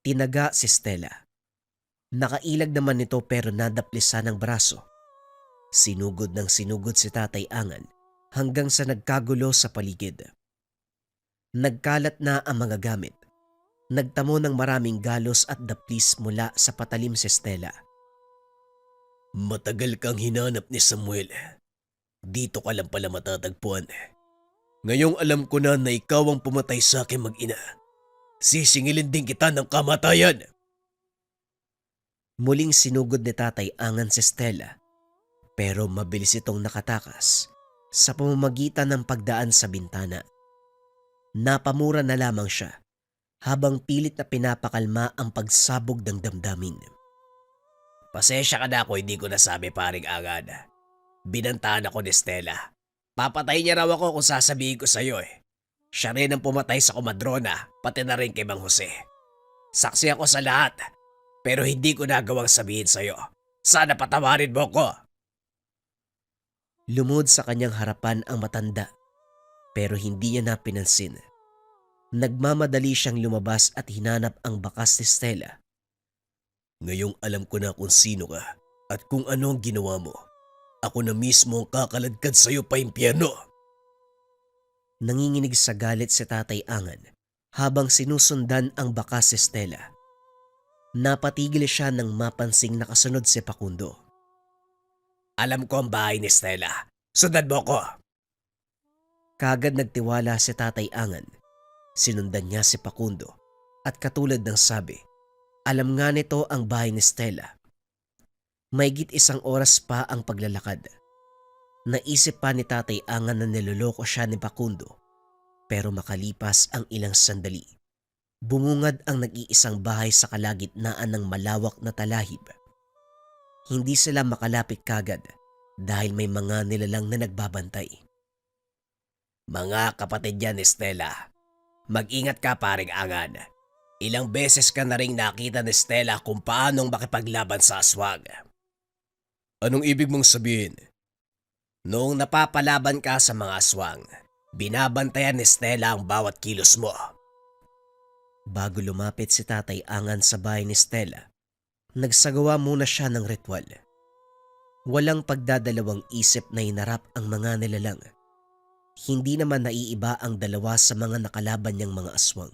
Tinaga si Stella. Nakailag naman nito pero nadaplisan ng braso. Sinugod ng sinugod si Tatay Angan hanggang sa nagkagulo sa paligid. Nagkalat na ang mga gamit. Nagtamo ng maraming galos at daplis mula sa patalim si Stella. Matagal kang hinanap ni Samuel. Dito ka lang pala matatagpuan. Ngayong alam ko na ikaw ang pumatay sa akin mag-ina. Sisingilin din kita ng kamatayan. Muling sinugod ni Tatay Angan si Stella, pero mabilis itong nakatakas sa pamamagitan ng pagdaan sa bintana. Napamura na lamang siya habang pilit na pinapakalma ang pagsabog ng damdamin. Pasensya ka na ako hindi ko nasabi, paring Angan. Binantaan ako ni Stella. Papatay niya raw ako kung sasabihin ko sa'yo eh. Siya rin ang pumatay sa komadrona, pati na rin kay Mang Jose. Saksi ako sa lahat, pero hindi ko nagawang sabihin sa'yo. Sana patawarin mo ko. Lumod sa kanyang harapan ang matanda, pero hindi niya na pinansin. Nagmamadali siyang lumabas at hinanap ang bakas ni Stella. Ngayong alam ko na kung sino ka at kung ano ang ginawa mo. Ako na mismo ang kakaladkad sa'yo pa impyerno. Nanginginig sa galit si Tatay Angan habang sinusundan ang bakas si Stella. Napatigil siya nang mapansing nakasunod si Pakundo. Alam ko ang bahay ni Stella. Sundan mo ko. Kagad nagtiwala si Tatay Angan. Sinundan niya si Pakundo at katulad ng sabi, alam nga nito ang bahay ni Stella. Maigit 1 oras pa ang paglalakad. Naisip pa ni Tatay Angan na niloloko siya ni Pakundo. Pero makalipas ang ilang sandali, bumungad ang nag-iisang bahay sa kalagitnaan ng malawak na talahib. Hindi sila makalapit kagad dahil may mga nilalang na nagbabantay. Mga kapatid yan ni Stella. Mag-ingat ka, paring Angan. Ilang beses ka na rin nakita ni Stella kung paanong makipaglaban sa aswang. Anong ibig mong sabihin? Noong napapalaban ka sa mga aswang, binabantayan ni Stella ang bawat kilos mo. Bago lumapit si Tatay Angan sa bahay ni Stella, nagsagawa muna siya ng ritual. Walang pagdadalawang isip na hinarap ang mga nilalang. Hindi naman naiiba ang dalawa sa mga nakalaban niyang mga aswang.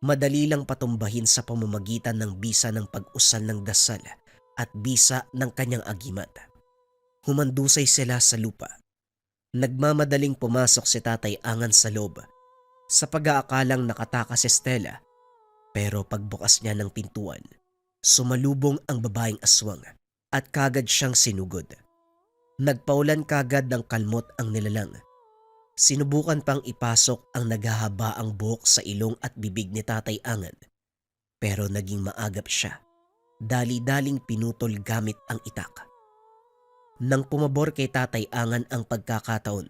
Madali lang patumbahin sa pamamagitan ng bisa ng pag-usal ng dasal at bisa ng kanyang agimat. Humandusay sila sa lupa. Nagmamadaling pumasok si Tatay Angan sa loob sa pag-aakalang nakatakas si Stella, pero pagbukas niya ng pintuan, sumalubong ang babaeng aswang at kagad siyang sinugod. Nagpaulan kagad ng kalmot ang nilalang. Sinubukan pang ipasok ang naghahabaang buhok sa ilong at bibig ni Tatay Angan, pero naging maagap siya. Dali-daling pinutol gamit ang itak. Nang pumabor kay Tatay Angan ang pagkakataon,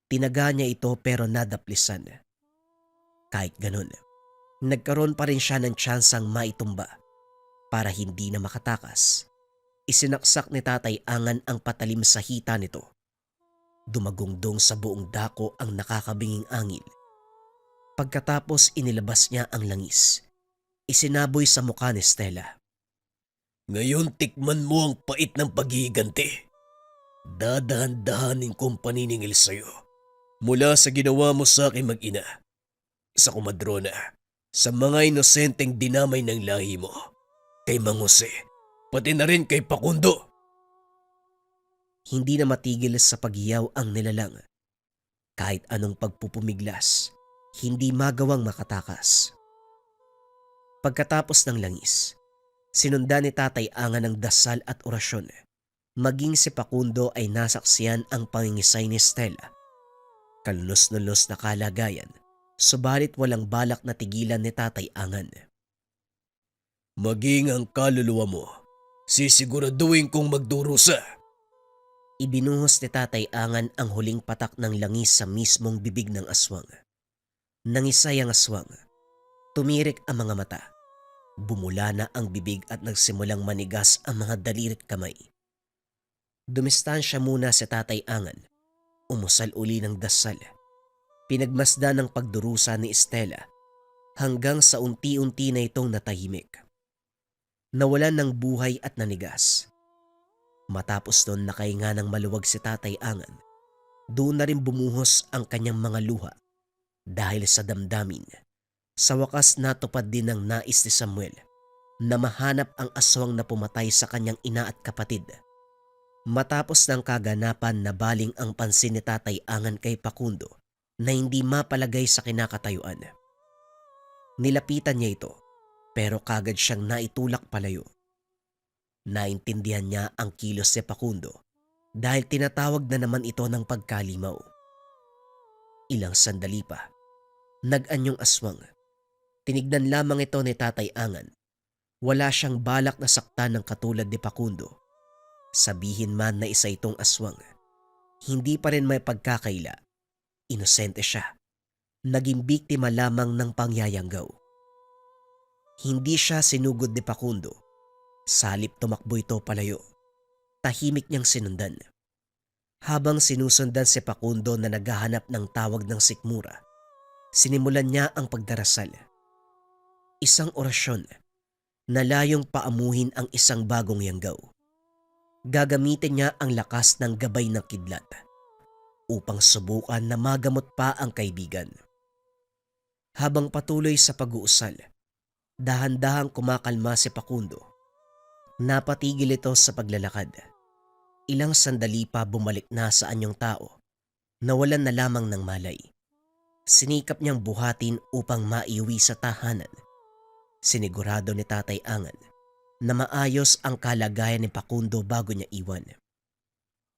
tinaga niya ito pero nadaplisan. Kahit ganun, Nagkaroon pa rin siya ng tsansang maitumba para hindi na makatakas. Isinaksak ni Tatay Angan ang patalim sa hita nito. Dumagungdong sa buong dako ang nakakabinging angin. Pagkatapos inilabas niya ang langis. Isinaboy sa mukha ni Stella. Ngayon tikman mo ang pait ng paghihiganti. Dadahan-dahanin kong paniningil sa'yo. Mula sa ginawa mo sa aking mag-ina, sa kumadrona, sa mga inosenteng dinamay ng lahi mo, kay Mang Jose, pati na rin kay Pakundo. Hindi na matigil sa paghiyaw ang nilalang. Kahit anong pagpupumiglas, hindi magawang makatakas. Pagkatapos ng langis, sinundan ni Tatay Angan ng dasal at orasyon. Maging si Pakundo ay nasaksiyan ang pangingisay ni Stella. Kalunos-nulos na kalagayan, subalit walang balak na tigilan ni Tatay Angan. Maging ang kaluluwa mo, sisiguraduhin kong magdurusa. Ibinuhos ni Tatay Angan ang huling patak ng langis sa mismong bibig ng aswang. Nangisay ang aswang. Tumirik ang mga mata. Bumula na ang bibig at nagsimulang manigas ang mga daliri't kamay. Dumistansya muna si Tatay Angan. Umusal uli ng dasal. Pinagmasdan ng pagdurusa ni Stella hanggang sa unti-unti na itong natahimik. Nawalan ng buhay at nanigas. Matapos nun nakahinga ng maluwag si Tatay Angan, doon na rin bumuhos ang kanyang mga luha dahil sa damdamin. Sa wakas natupad din ng nais ni Samuel na mahanap ang aswang na pumatay sa kanyang ina at kapatid. Matapos ng kaganapan na baling ang pansin ni Tatay Angan kay Pakundo na hindi mapalagay sa kinakatayuan. Nilapitan niya ito pero kagad siyang naitulak palayo. Naintindihan niya ang kilos ni Pakundo dahil tinatawag na naman ito ng pagkalimaw. Ilang sandali pa, nag-anyong aswang. Tinignan lamang ito ni Tatay Angan. Wala siyang balak na saktan ng katulad ni Pakundo. Sabihin man na isa itong aswang, hindi pa rin may pagkakaila. Inosente siya. Naging biktima lamang ng pangyayanggaw. Hindi siya sinugod ni Pakundo. Salip tumakbo ito palayo. Tahimik niyang sinundan. Habang sinusundan si Pakundo na naghahanap ng tawag ng sikmura, sinimulan niya ang pagdarasal. Isang orasyon na layong paamuhin ang isang bagong yanggaw. Gagamitin niya ang lakas ng gabay ng kidlat upang subukan na magamot pa ang kaibigan. Habang patuloy sa pag-uusal, dahan-dahang kumakalma si Pakundo. Napatigil ito sa paglalakad. Ilang sandali pa bumalik na sa anyong tao. Nawalan na lamang ng malay. Sinikap niyang buhatin upang maiuwi sa tahanan. Sinigurado ni Tatay Angan na maayos ang kalagayan ni Pakundo bago niya iwan.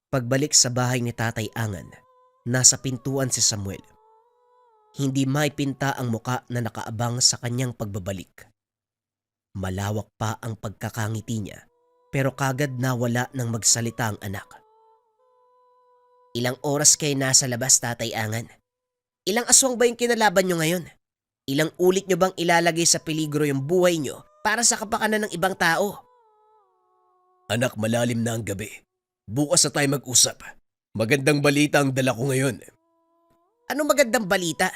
Pagbalik sa bahay ni Tatay Angan, nasa pintuan si Samuel. Hindi maipinta ang muka na nakaabang sa kanyang pagbabalik. Malawak pa ang pagkakangiti niya pero kagad nawala ng magsalita ang anak. Ilang oras kayo nasa labas, Tatay Angan? Ilang aswang ba yung kinalaban nyo ngayon? Ilang ulit nyo bang ilalagay sa peligro yung buhay nyo para sa kapakanan ng ibang tao? Anak, malalim na ang gabi. Bukas na tayo mag-usap. Magandang balita ang dala ko ngayon. Ano magandang balita?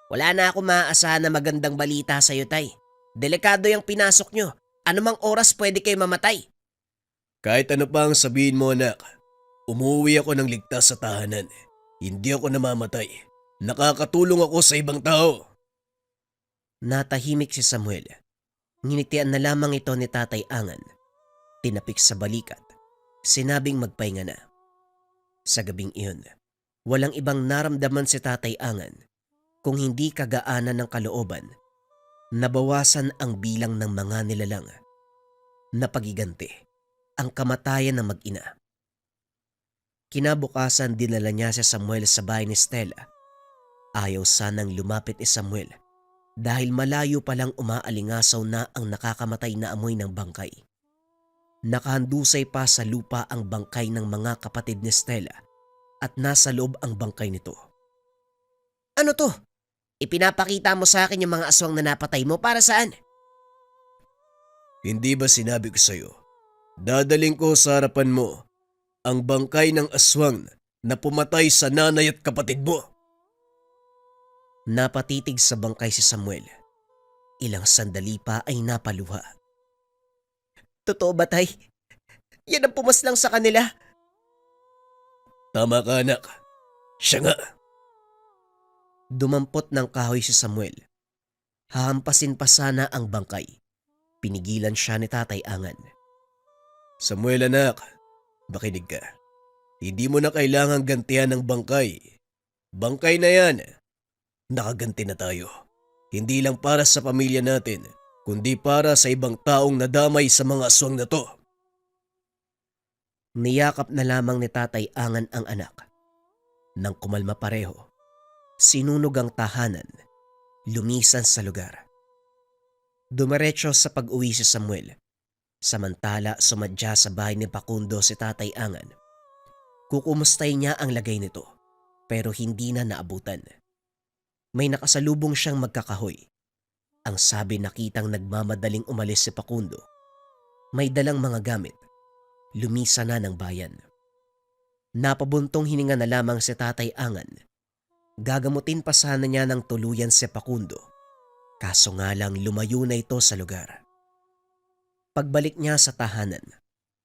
Wala na ako maaasahan na magandang balita sa'yo, Tay. Delikado yung pinasok nyo. Anumang oras pwede kayo mamatay. Kahit ano pa ang sabihin mo, anak, umuwi ako ng ligtas sa tahanan. Hindi ako namamatay. Nakakatulong ako sa ibang tao. Natahimik si Samuel. Nginitian na lamang ito ni Tatay Angan. Tinapik sa balikat. Sinabing magpahinga na. Sa gabing iyon, walang ibang naramdaman si Tatay Angan kung hindi kagaanan ng kalooban. Nabawasan ang bilang ng mga nilalang. Napagiganti ang kamatayan ng mag-ina. Kinabukasan dinala niya si Samuel sa bahay ni Stella. Ayaw sanang lumapit ni Samuel dahil malayo palang umaalingasaw na ang nakakamatay na amoy ng bangkay. Nakahandusay pa sa lupa ang bangkay ng mga kapatid ni Stella at nasa loob ang bangkay nito. Ano to? Ipinapakita mo sa akin yung mga aswang na napatay mo para saan? Hindi ba sinabi ko sa'yo, dadaling ko sa harapan mo ang bangkay ng aswang na pumatay sa nanay at kapatid mo? Napatitig sa bangkay si Samuel. Ilang sandali pa ay napaluha. Totoo ba, Tay? Yan ang pumaslang sa kanila. Tama ka, anak. Siya nga. Dumampot ng kahoy si Samuel. Hahampasin pa sana ang bangkay. Pinigilan siya ni Tatay Angan. Samuel, anak, makinig ka. Hindi mo na kailangang gantihan ng bangkay. Bangkay na yan. Nakaganti na tayo. Hindi lang para sa pamilya natin, kundi para sa ibang taong nadamay sa mga aswang na to. Niyakap na lamang ni Tatay Angan ang anak. Nang kumalma pareho, sinunog ang tahanan, lumisan sa lugar. Dumiretso sa pag-uwi si Samuel, samantala sumadya sa bahay ni Pakundo si Tatay Angan. Kukumustay niya ang lagay nito, pero hindi na naabutan. May nakasalubong siyang magkakahoy. Ang sabi nakitang nagmamadaling umalis si Pakundo. May dalang mga gamit. Lumisa na ng bayan. Napabuntong hininga na lamang si Tatay Angan. Gagamutin pa sana niya ng tuluyan si Pakundo. Kaso nga lang lumayo na ito sa lugar. Pagbalik niya sa tahanan,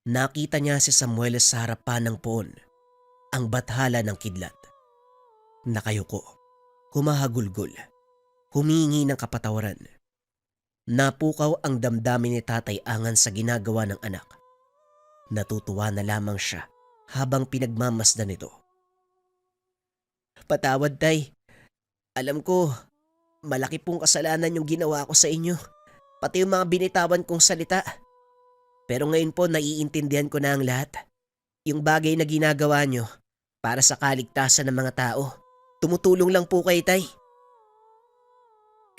nakita niya si Samuel sa harapan ng poon, ang bathala ng kidlat. Nakayuko, humahagulgol, humingi ng kapatawaran. Napukaw ang damdamin ni Tatay Angan sa ginagawa ng anak. Natutuwa na lamang siya habang pinagmamasdan nito. Patawad, Tay. Alam ko, malaki pong kasalanan yung ginawa ko sa inyo. Pati yung mga binitawan kong salita. Pero ngayon po naiintindihan ko na ang lahat. Yung bagay na ginagawa nyo para sa kaligtasan ng mga tao. Tumutulong lang po kay Tay.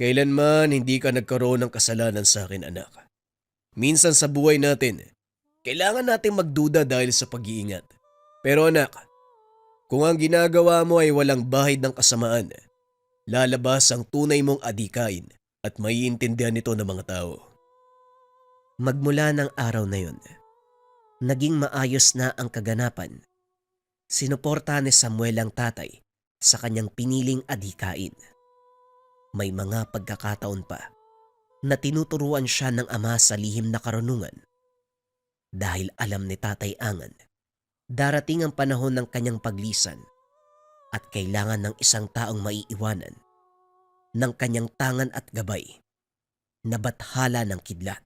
Kailanman hindi ka nagkaroon ng kasalanan sa akin, anak. Minsan sa buhay natin, kailangan nating magduda dahil sa pag-iingat. Pero anak, kung ang ginagawa mo ay walang bahid ng kasamaan, lalabas ang tunay mong adikain at maiintindihan nito ng mga tao. Magmula ng araw na yun, naging maayos na ang kaganapan. Sinuporta ni Samuel ang tatay sa kanyang piniling adhikain. May mga pagkakataon pa na tinuturuan siya ng ama sa lihim na karunungan. Dahil alam ni Tatay Angan, darating ang panahon ng kanyang paglisan at kailangan ng isang taong maiiwanan ng kanyang tangan at gabay na bathala ng kidlat.